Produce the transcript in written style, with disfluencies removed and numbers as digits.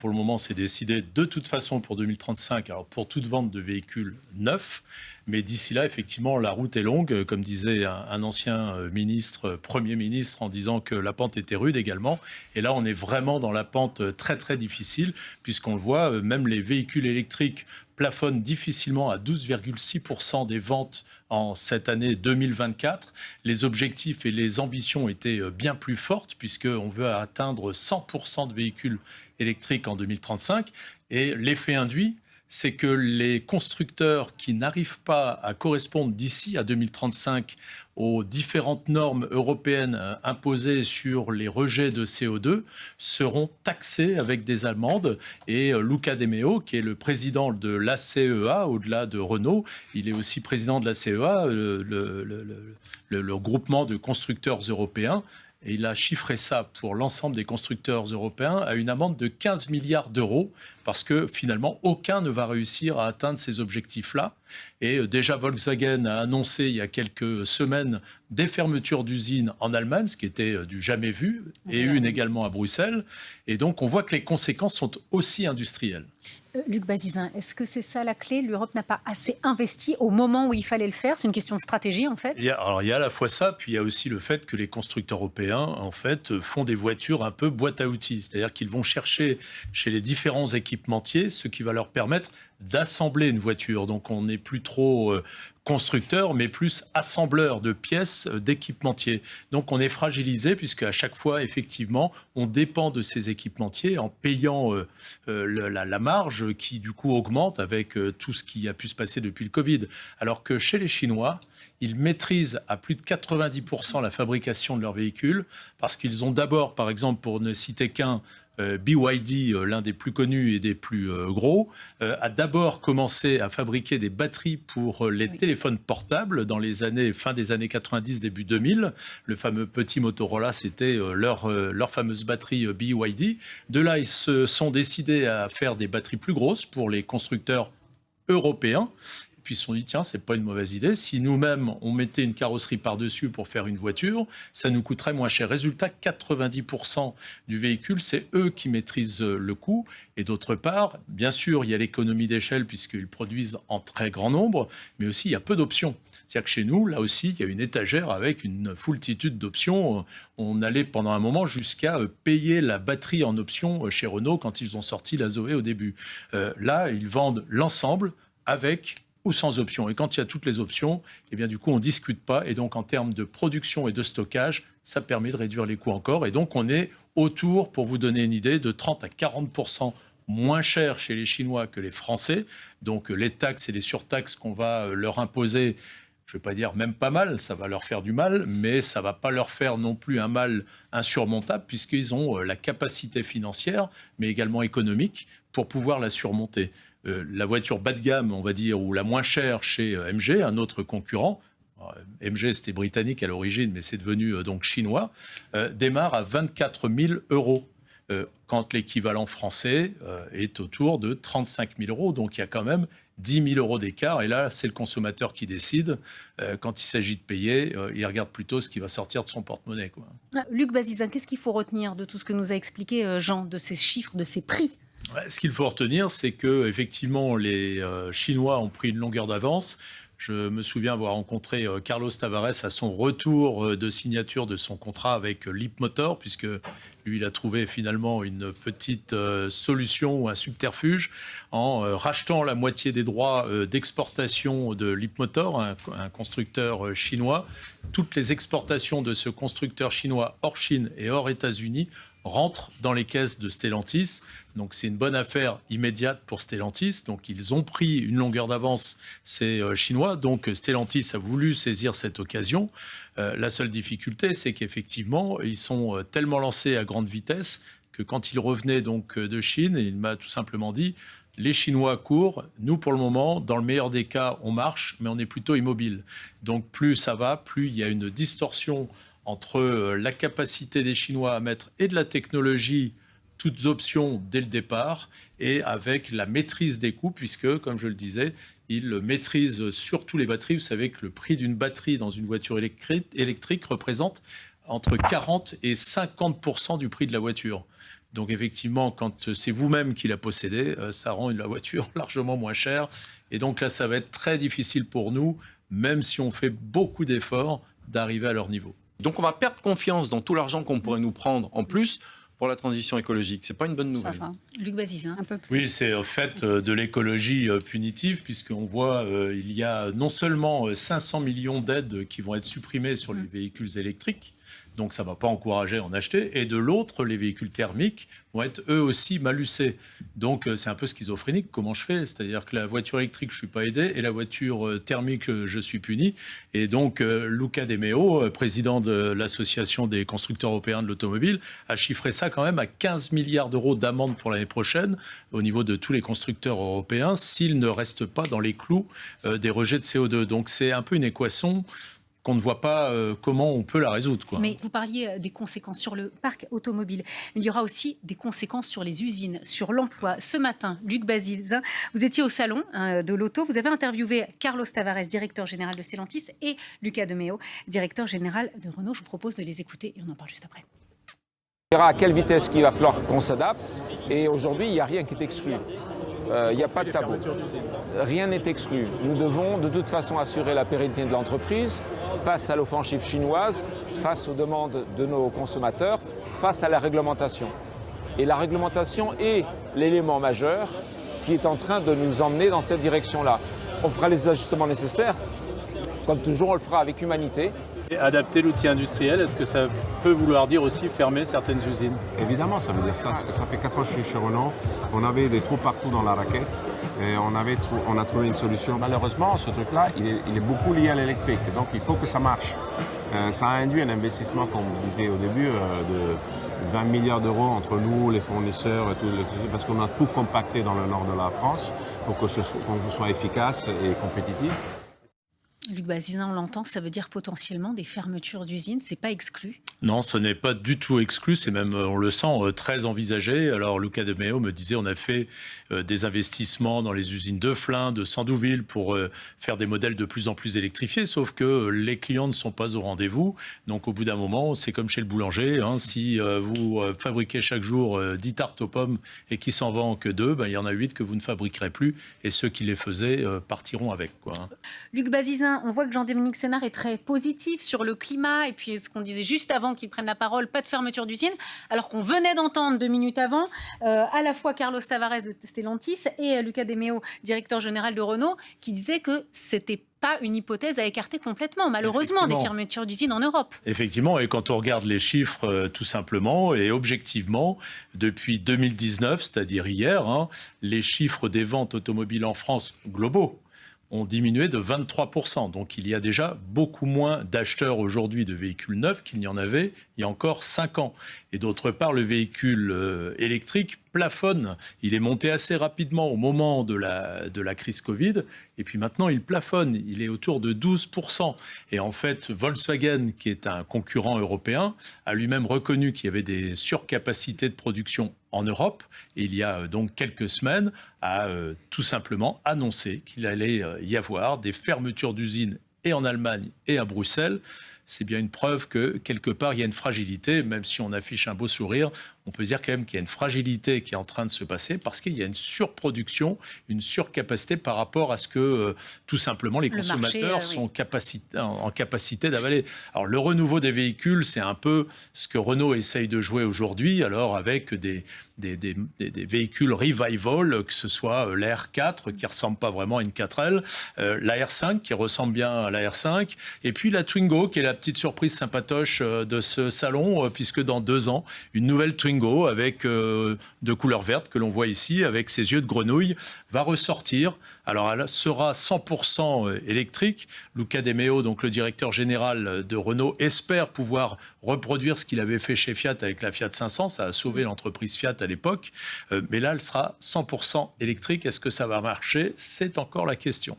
Pour le moment, c'est décidé de toute façon pour 2035, alors pour toute vente de véhicules neufs. Mais d'ici là, effectivement, la route est longue, comme disait un ancien ministre, Premier ministre, en disant que la pente était rude également. Et là, on est vraiment dans la pente très, très difficile, puisqu'on le voit, même les véhicules électriques plafonnent difficilement à 12,6% des ventes en cette année 2024. Les objectifs et les ambitions étaient bien plus fortes, puisqu'on veut atteindre 100% de véhicules électriques en 2035. Et l'effet induit, c'est que les constructeurs qui n'arrivent pas à correspondre d'ici à 2035 aux différentes normes européennes imposées sur les rejets de CO2 seront taxés avec des amendes. Et Luca De Meo, qui est le président de l'ACEA, au-delà de Renault, il est aussi président de l'ACEA, le groupement de constructeurs européens. Et il a chiffré ça pour l'ensemble des constructeurs européens à une amende de 15 milliards d'euros, parce que finalement, aucun ne va réussir à atteindre ces objectifs-là. Et déjà, Volkswagen a annoncé il y a quelques semaines des fermetures d'usines en Allemagne, ce qui était du jamais vu, et une également à Bruxelles. Et donc, on voit que les conséquences sont aussi industrielles. Luc Bazizin, est-ce que c'est ça la clé? L'Europe n'a pas assez investi au moment où il fallait le faire? C'est une question de stratégie, en fait? Il y a à la fois ça, puis il y a aussi le fait que les constructeurs européens, en fait, font des voitures un peu boîte à outils. C'est-à-dire qu'ils vont chercher chez les différents équipementiers ce qui va leur permettre d'assembler une voiture. Donc on n'est plus trop constructeur, mais plus assembleur de pièces d'équipementiers. Donc on est fragilisé, puisque à chaque fois, effectivement, on dépend de ces équipementiers en payant la marge qui, du coup, augmente avec tout ce qui a pu se passer depuis le Covid. Alors que chez les Chinois, ils maîtrisent à plus de 90% la fabrication de leurs véhicules, parce qu'ils ont d'abord, par exemple, pour ne citer qu'un, BYD, l'un des plus connus et des plus gros, a d'abord commencé à fabriquer des batteries pour les téléphones portables dans les années, fin des années 90, début 2000. Le fameux petit Motorola, c'était leur fameuse batterie BYD. De là, ils se sont décidés à faire des batteries plus grosses pour les constructeurs européens. Puis ils se sont dit, tiens, c'est pas une mauvaise idée. Si nous-mêmes, on mettait une carrosserie par-dessus pour faire une voiture, ça nous coûterait moins cher. Résultat, 90% du véhicule, c'est eux qui maîtrisent le coût. Et d'autre part, bien sûr, il y a l'économie d'échelle puisqu'ils produisent en très grand nombre, mais aussi il y a peu d'options. C'est-à-dire que chez nous, là aussi, il y a une étagère avec une foultitude d'options. On allait pendant un moment jusqu'à payer la batterie en option chez Renault quand ils ont sorti la Zoé au début. Là, ils vendent l'ensemble avec ou sans option. Et quand il y a toutes les options, eh bien, du coup, on ne discute pas. Et donc, en termes de production et de stockage, ça permet de réduire les coûts encore. Et donc, on est autour, pour vous donner une idée, de 30 à 40% moins cher chez les Chinois que les Français. Donc, les taxes et les surtaxes qu'on va leur imposer, je ne vais pas dire même pas mal, ça va leur faire du mal, mais ça ne va pas leur faire non plus un mal insurmontable, puisqu'ils ont la capacité financière, mais également économique, pour pouvoir la surmonter. La voiture bas de gamme, on va dire, ou la moins chère chez MG, un autre concurrent, MG c'était britannique à l'origine, mais c'est devenu donc chinois, démarre à 24 000 euros, quand l'équivalent français est autour de 35 000 euros. Donc il y a quand même 10 000 euros d'écart. Et là, c'est le consommateur qui décide. Quand il s'agit de payer, il regarde plutôt ce qui va sortir de son porte-monnaie, quoi. Luc Bazizin, qu'est-ce qu'il faut retenir de tout ce que nous a expliqué Jean, de ces chiffres, de ces prix? Ce qu'il faut retenir, c'est que effectivement, les Chinois ont pris une longueur d'avance. Je me souviens avoir rencontré Carlos Tavares à son retour de signature de son contrat avec Leapmotor, puisque lui, il a trouvé finalement une petite solution ou un subterfuge en rachetant la moitié des droits d'exportation de Leapmotor, un constructeur chinois. Toutes les exportations de ce constructeur chinois hors Chine et hors États-Unis rentrent dans les caisses de Stellantis. Donc c'est une bonne affaire immédiate pour Stellantis. Donc ils ont pris une longueur d'avance, ces Chinois. Donc Stellantis a voulu saisir cette occasion. La seule difficulté, c'est qu'effectivement, ils sont tellement lancés à grande vitesse que quand ils revenaient donc de Chine, il m'a tout simplement dit, les Chinois courent, nous pour le moment, dans le meilleur des cas, on marche, mais on est plutôt immobile. Donc plus ça va, plus il y a une distorsion entre la capacité des Chinois à mettre et de la technologie, toutes options dès le départ, et avec la maîtrise des coûts, puisque, comme je le disais, ils maîtrisent surtout les batteries. Vous savez que le prix d'une batterie dans une voiture électrique représente entre 40 et 50% du prix de la voiture. Donc effectivement, quand c'est vous-même qui la possédez, ça rend la voiture largement moins chère. Et donc là, ça va être très difficile pour nous, même si on fait beaucoup d'efforts, d'arriver à leur niveau. Donc on va perdre confiance dans tout l'argent qu'on pourrait nous prendre en plus pour la transition écologique. C'est pas une bonne nouvelle. Ça va. Luc Bazizin, un peu plus. Oui, c'est au fait de l'écologie punitive, puisqu'on voit il y a non seulement 500 millions d'aides qui vont être supprimées sur les véhicules électriques, donc ça ne va pas encourager à en acheter, et de l'autre, les véhicules thermiques vont être eux aussi malucés. Donc c'est un peu schizophrénique, comment je fais? C'est-à-dire que la voiture électrique, je ne suis pas aidé, et la voiture thermique, je suis puni. Et donc Luca De Meo, président de l'Association des constructeurs européens de l'automobile, a chiffré ça quand même à 15 milliards d'euros d'amende pour l'année prochaine au niveau de tous les constructeurs européens s'ils ne restent pas dans les clous des rejets de CO2. Donc c'est un peu une équation qu'on ne voit pas comment on peut la résoudre, quoi. Mais vous parliez des conséquences sur le parc automobile. Mais il y aura aussi des conséquences sur les usines, sur l'emploi. Ce matin, Luc Bazizin, vous étiez au salon de l'auto. Vous avez interviewé Carlos Tavares, directeur général de Stellantis, et Luca De Meo, directeur général de Renault. Je vous propose de les écouter et on en parle juste après. On verra à quelle vitesse il va falloir qu'on s'adapte. Et aujourd'hui, il n'y a rien qui est exclu. Il n'y a pas de tabou. Rien n'est exclu. Nous devons de toute façon assurer la pérennité de l'entreprise face à l'offensive chinoise, face aux demandes de nos consommateurs, face à la réglementation. Et la réglementation est l'élément majeur qui est en train de nous emmener dans cette direction-là. On fera les ajustements nécessaires. Comme toujours, on le fera avec humanité. Adapter l'outil industriel, est-ce que ça peut vouloir dire aussi fermer certaines usines? Évidemment, ça veut dire ça. Ça fait 4 ans que je suis chez Renault. On avait des trous partout dans la raquette. Et on a trouvé une solution. Malheureusement, ce truc-là, il est beaucoup lié à l'électrique. Donc, il faut que ça marche. Ça a induit un investissement, comme vous disiez au début, de 20 milliards d'euros entre nous, les fournisseurs, et tout, parce qu'on a tout compacté dans le nord de la France pour qu'on soit efficace et compétitif. Luc Bazizin, on l'entend, ça veut dire potentiellement des fermetures d'usines, c'est pas exclu? Non, ce n'est pas du tout exclu, c'est même, on le sent, très envisagé. Alors Luca De Meo me disait, on a fait des investissements dans les usines de Flins, de Sandouville pour faire des modèles de plus en plus électrifiés, sauf que les clients ne sont pas au rendez-vous. Donc au bout d'un moment, c'est comme chez le boulanger, hein, si vous fabriquez chaque jour 10 tartes aux pommes et qu'il s'en vend que 2, ben, il y en a 8 que vous ne fabriquerez plus et ceux qui les faisaient partiront avec, quoi, hein. Luc Bazizin, on voit que Jean-Dominique Senard est très positif sur le climat et puis ce qu'on disait juste avant qu'il prenne la parole, pas de fermeture d'usine, alors qu'on venait d'entendre 2 minutes avant à la fois Carlos Tavares de Stellantis et Luca De Meo, directeur général de Renault, qui disait que c'était pas une hypothèse à écarter complètement, malheureusement, des fermetures d'usines en Europe. Effectivement, et quand on regarde les chiffres tout simplement et objectivement, depuis 2019, c'est-à-dire hier, hein, les chiffres des ventes automobiles en France globaux ont diminué de 23%. Donc il y a déjà beaucoup moins d'acheteurs aujourd'hui de véhicules neufs qu'il n'y en avait il y a encore 5 ans. Et d'autre part, le véhicule électrique plafonne. Il est monté assez rapidement au moment de la crise Covid. Et puis maintenant, il plafonne. Il est autour de 12%. Et en fait, Volkswagen, qui est un concurrent européen, a lui-même reconnu qu'il y avait des surcapacités de production en Europe. Et il y a donc quelques semaines, a tout simplement annoncé qu'il allait y avoir des fermetures d'usines et en Allemagne et à Bruxelles. C'est bien une preuve que, quelque part, il y a une fragilité, même si on affiche un beau sourire, on peut dire quand même qu'il y a une fragilité qui est en train de se passer parce qu'il y a une surproduction, une surcapacité par rapport à ce que, tout simplement, les consommateurs sont en capacité d'avaler. Alors, le renouveau des véhicules, c'est un peu ce que Renault essaye de jouer aujourd'hui, alors avec des véhicules revival, que ce soit la R4 qui ne ressemble pas vraiment à une 4L, la R5 qui ressemble bien à la R5, et puis la Twingo qui est la petite surprise sympatoche de ce salon, puisque dans 2 ans, une nouvelle Twingo avec de couleur verte que l'on voit ici, avec ses yeux de grenouille, va ressortir. Alors elle sera 100% électrique. Luca De Meo, donc le directeur général de Renault, espère pouvoir reproduire ce qu'il avait fait chez Fiat avec la Fiat 500. Ça a sauvé l'entreprise Fiat à l'époque. Mais là, elle sera 100% électrique. Est-ce que ça va marcher? C'est encore la question.